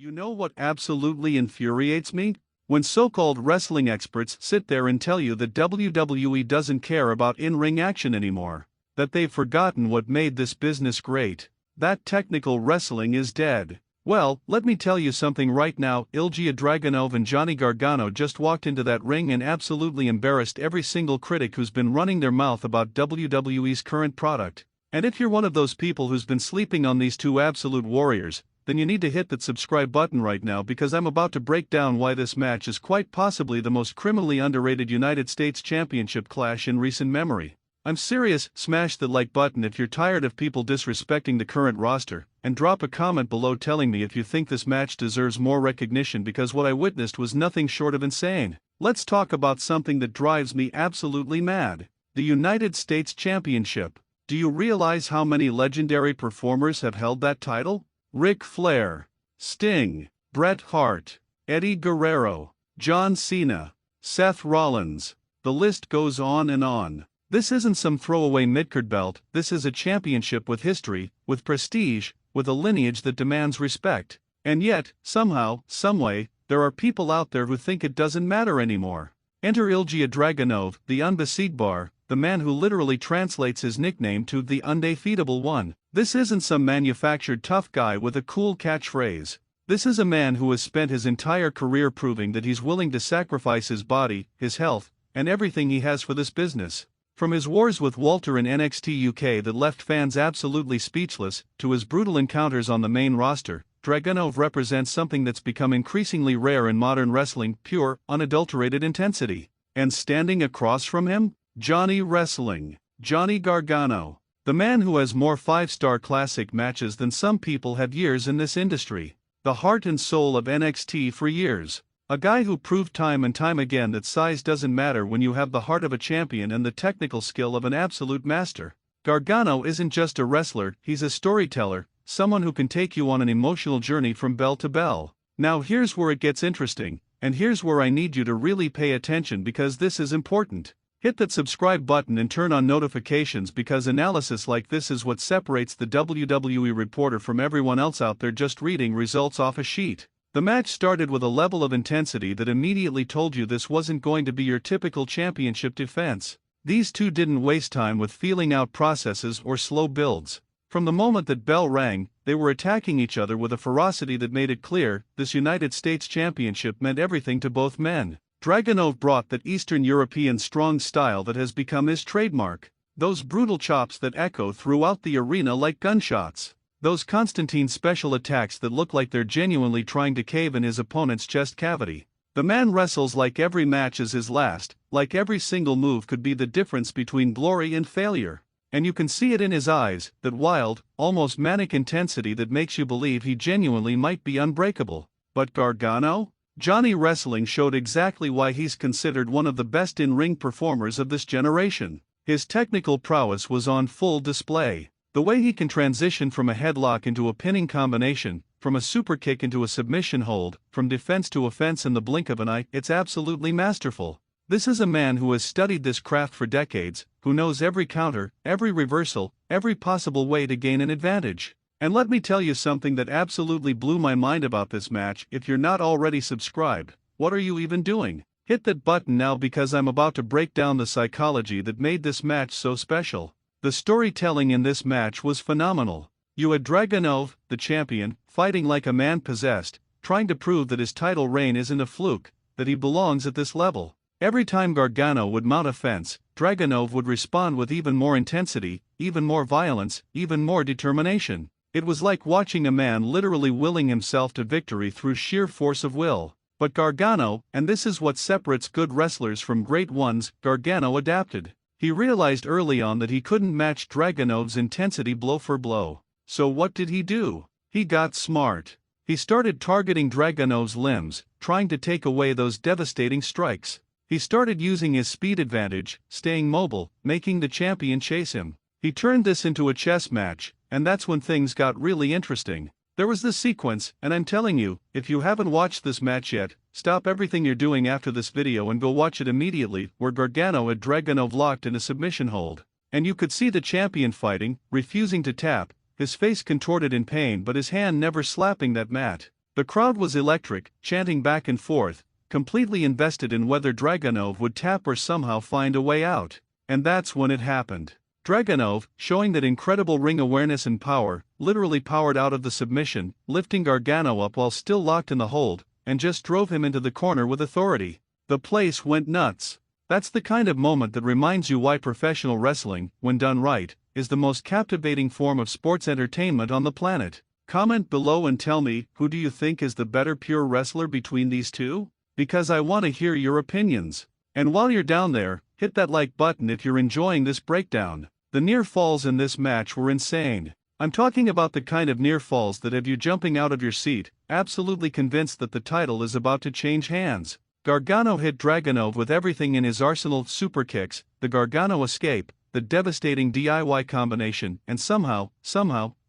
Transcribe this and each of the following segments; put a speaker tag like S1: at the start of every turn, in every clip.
S1: You know what absolutely infuriates me? When so-called wrestling experts sit there and tell you that WWE doesn't care about in-ring action anymore, that they've forgotten what made this business great, that technical wrestling is dead. Well, let me tell you something right now. Ilja Dragunov and Johnny Gargano just walked into that ring and absolutely embarrassed every single critic who's been running their mouth about WWE's current product. And if you're one of those people who's been sleeping on these two absolute warriors, then you need to hit that subscribe button right now, because I'm about to break down why this match is quite possibly the most criminally underrated United States Championship clash in recent memory. I'm serious. Smash the like button if you're tired of people disrespecting the current roster, and drop a comment below telling me if you think this match deserves more recognition, because what I witnessed was nothing short of insane. Let's talk about something that drives me absolutely mad: the United States Championship. Do you realize how many legendary performers have held that title? Ric Flair, Sting, Bret Hart, Eddie Guerrero, John Cena, Seth Rollins. The list goes on and on. This isn't some throwaway midcard belt. This is a championship with history, with prestige, with a lineage that demands respect. And yet, somehow, someway, there are people out there who think it doesn't matter anymore. Enter Ilja Dragunov, the Unbesiegbar, the man who literally translates his nickname to the Undefeatable One. This isn't some manufactured tough guy with a cool catchphrase. This is a man who has spent his entire career proving that he's willing to sacrifice his body, his health, and everything he has for this business. From his wars with Walter in NXT UK that left fans absolutely speechless, to his brutal encounters on the main roster, Dragunov represents something that's become increasingly rare in modern wrestling: pure, unadulterated intensity. And standing across from him? Johnny Wrestling, Johnny Gargano. The man who has more 5-star classic matches than some people have years in this industry. The heart and soul of NXT for years. A guy who proved time and time again that size doesn't matter when you have the heart of a champion and the technical skill of an absolute master. Gargano isn't just a wrestler, he's a storyteller, someone who can take you on an emotional journey from bell to bell. Now here's where it gets interesting, and here's where I need you to really pay attention, because this is important. Hit that subscribe button and turn on notifications, because analysis like this is what separates the WWE reporter from everyone else out there just reading results off a sheet. The match started with a level of intensity that immediately told you this wasn't going to be your typical championship defense. These two didn't waste time with feeling out processes or slow builds. From the moment that bell rang, they were attacking each other with a ferocity that made it clear this United States Championship meant everything to both men. Dragunov brought that Eastern European strong style that has become his trademark. Those brutal chops that echo throughout the arena like gunshots. Those Constantine special attacks that look like they're genuinely trying to cave in his opponent's chest cavity. The man wrestles like every match is his last, like every single move could be the difference between glory and failure. And you can see it in his eyes, that wild, almost manic intensity that makes you believe he genuinely might be unbreakable. But Gargano? Johnny Wrestling showed exactly why he's considered one of the best in-ring performers of this generation. His technical prowess was on full display. The way he can transition from a headlock into a pinning combination, from a superkick into a submission hold, from defense to offense in the blink of an eye, it's absolutely masterful. This is a man who has studied this craft for decades, who knows every counter, every reversal, every possible way to gain an advantage. And let me tell you something that absolutely blew my mind about this match. If you're not already subscribed, what are you even doing? Hit that button now, because I'm about to break down the psychology that made this match so special. The storytelling in this match was phenomenal. You had Dragunov, the champion, fighting like a man possessed, trying to prove that his title reign isn't a fluke, that he belongs at this level. Every time Gargano would mount a fence, Dragunov would respond with even more intensity, even more violence, even more determination. It was like watching a man literally willing himself to victory through sheer force of will. But Gargano, and this is what separates good wrestlers from great ones, Gargano adapted. He realized early on that he couldn't match Dragunov's intensity blow for blow. So what did he do? He got smart. He started targeting Dragunov's limbs, trying to take away those devastating strikes. He started using his speed advantage, staying mobile, making the champion chase him. He turned this into a chess match, and that's when things got really interesting. There was this sequence, and I'm telling you, if you haven't watched this match yet, stop everything you're doing after this video and go watch it immediately, where Gargano had Dragunov locked in a submission hold. And you could see the champion fighting, refusing to tap, his face contorted in pain but his hand never slapping that mat. The crowd was electric, chanting back and forth, completely invested in whether Dragunov would tap or somehow find a way out. And that's when it happened. Dragunov, showing that incredible ring awareness and power, literally powered out of the submission, lifting Gargano up while still locked in the hold, and just drove him into the corner with authority. The place went nuts. That's the kind of moment that reminds you why professional wrestling, when done right, is the most captivating form of sports entertainment on the planet. Comment below and tell me, who do you think is the better pure wrestler between these two? Because I want to hear your opinions. And while you're down there, hit that like button if you're enjoying this breakdown. The near falls in this match were insane. I'm talking about the kind of near falls that have you jumping out of your seat, absolutely convinced that the title is about to change hands. Gargano hit Dragunov with everything in his arsenal: super kicks, the Gargano escape, the devastating DIY combination, and somehow,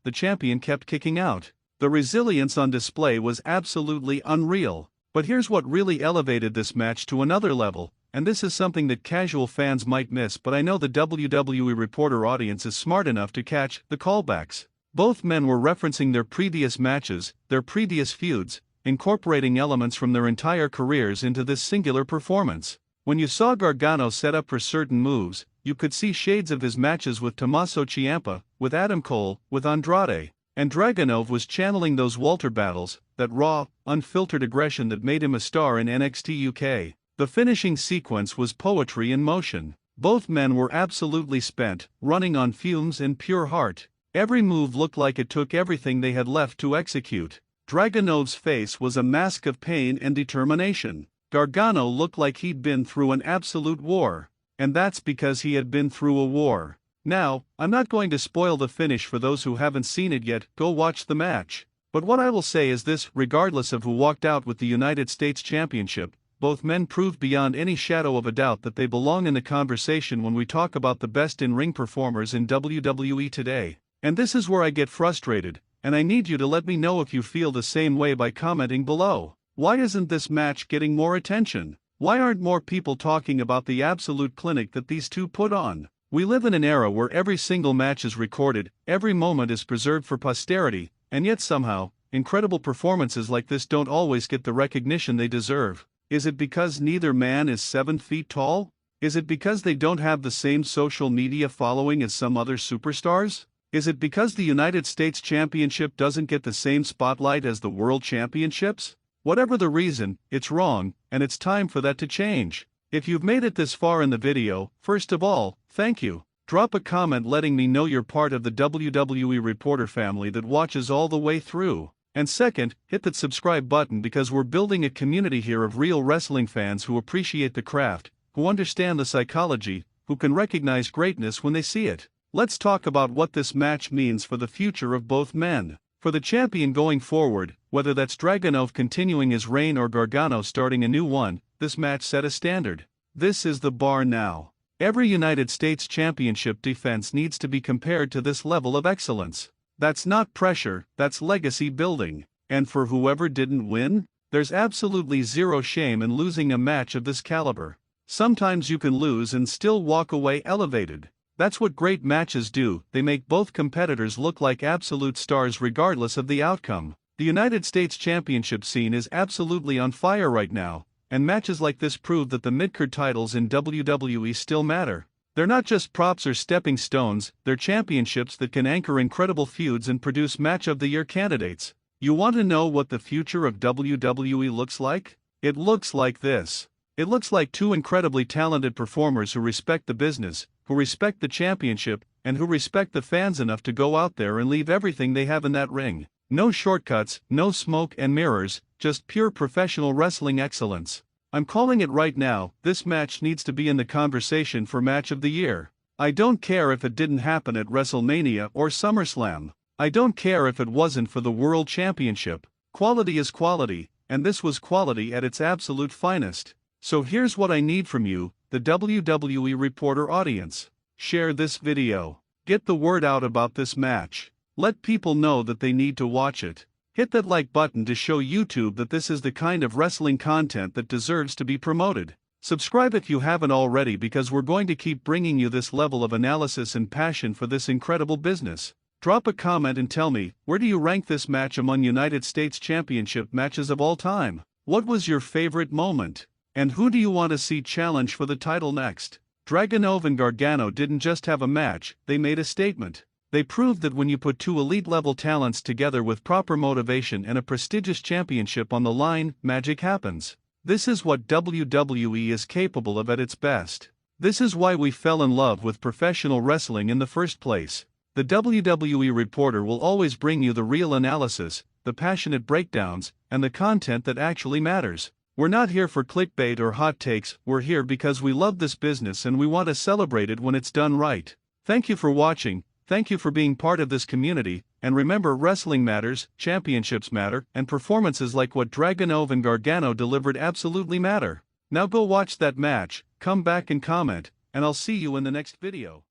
S1: the champion kept kicking out. The resilience on display was absolutely unreal. But here's what really elevated this match to another level, and this is something that casual fans might miss, but I know the WWE Reporter audience is smart enough to catch the callbacks. Both men were referencing their previous matches, their previous feuds, incorporating elements from their entire careers into this singular performance. When you saw Gargano set up for certain moves, you could see shades of his matches with Tommaso Ciampa, with Adam Cole, with Andrade. And Dragunov was channeling those Walter battles, that raw, unfiltered aggression that made him a star in NXT UK. The finishing sequence was poetry in motion. Both men were absolutely spent, running on fumes and pure heart. Every move looked like it took everything they had left to execute. Dragunov's face was a mask of pain and determination. Gargano looked like he'd been through an absolute war. And that's because he had been through a war. Now, I'm not going to spoil the finish for those who haven't seen it yet, go watch the match. But what I will say is this: regardless of who walked out with the United States Championship, both men proved beyond any shadow of a doubt that they belong in the conversation when we talk about the best in-ring performers in WWE today. And this is where I get frustrated, and I need you to let me know if you feel the same way by commenting below. Why isn't this match getting more attention? Why aren't more people talking about the absolute clinic that these two put on? We live in an era where every single match is recorded, every moment is preserved for posterity, and yet somehow, incredible performances like this don't always get the recognition they deserve. Is it because neither man is 7 feet tall? Is it because they don't have the same social media following as some other superstars? Is it because the United States Championship doesn't get the same spotlight as the World Championships? Whatever the reason, it's wrong, and it's time for that to change. If you've made it this far in the video, first of all, thank you. Drop a comment letting me know you're part of the WWE Reporter family that watches all the way through. And second, hit that subscribe button because we're building a community here of real wrestling fans who appreciate the craft, who understand the psychology, who can recognize greatness when they see it. Let's talk about what this match means for the future of both men. For the champion going forward, whether that's Dragunov continuing his reign or Gargano starting a new one, this match set a standard. This is the bar now. Every United States Championship defense needs to be compared to this level of excellence. That's not pressure, that's legacy building. And for whoever didn't win, there's absolutely zero shame in losing a match of this caliber. Sometimes you can lose and still walk away elevated. That's what great matches do, they make both competitors look like absolute stars regardless of the outcome. The United States Championship scene is absolutely on fire right now, and matches like this prove that the mid-card titles in WWE still matter. They're not just props or stepping stones, they're championships that can anchor incredible feuds and produce Match of the Year candidates. You want to know what the future of WWE looks like? It looks like this. It looks like two incredibly talented performers who respect the business, who respect the championship, and who respect the fans enough to go out there and leave everything they have in that ring. No shortcuts, no smoke and mirrors, just pure professional wrestling excellence. I'm calling it right now, this match needs to be in the conversation for Match of the Year. I don't care if it didn't happen at WrestleMania or SummerSlam. I don't care if it wasn't for the World Championship. Quality is quality, and this was quality at its absolute finest. So here's what I need from you, the WWE Reporter audience. Share this video. Get the word out about this match. Let people know that they need to watch it. Hit that like button to show YouTube that this is the kind of wrestling content that deserves to be promoted. Subscribe if you haven't already because we're going to keep bringing you this level of analysis and passion for this incredible business. Drop a comment and tell me, where do you rank this match among United States Championship matches of all time? What was your favorite moment? And who do you want to see challenge for the title next? Dragunov and Gargano didn't just have a match, they made a statement. They proved that when you put two elite-level talents together with proper motivation and a prestigious championship on the line, magic happens. This is what WWE is capable of at its best. This is why we fell in love with professional wrestling in the first place. The WWE Reporter will always bring you the real analysis, the passionate breakdowns, and the content that actually matters. We're not here for clickbait or hot takes, we're here because we love this business and we want to celebrate it when it's done right. Thank you for watching, thank you for being part of this community, and remember, wrestling matters, championships matter, and performances like what Dragunov and Gargano delivered absolutely matter. Now go watch that match, come back and comment, and I'll see you in the next video.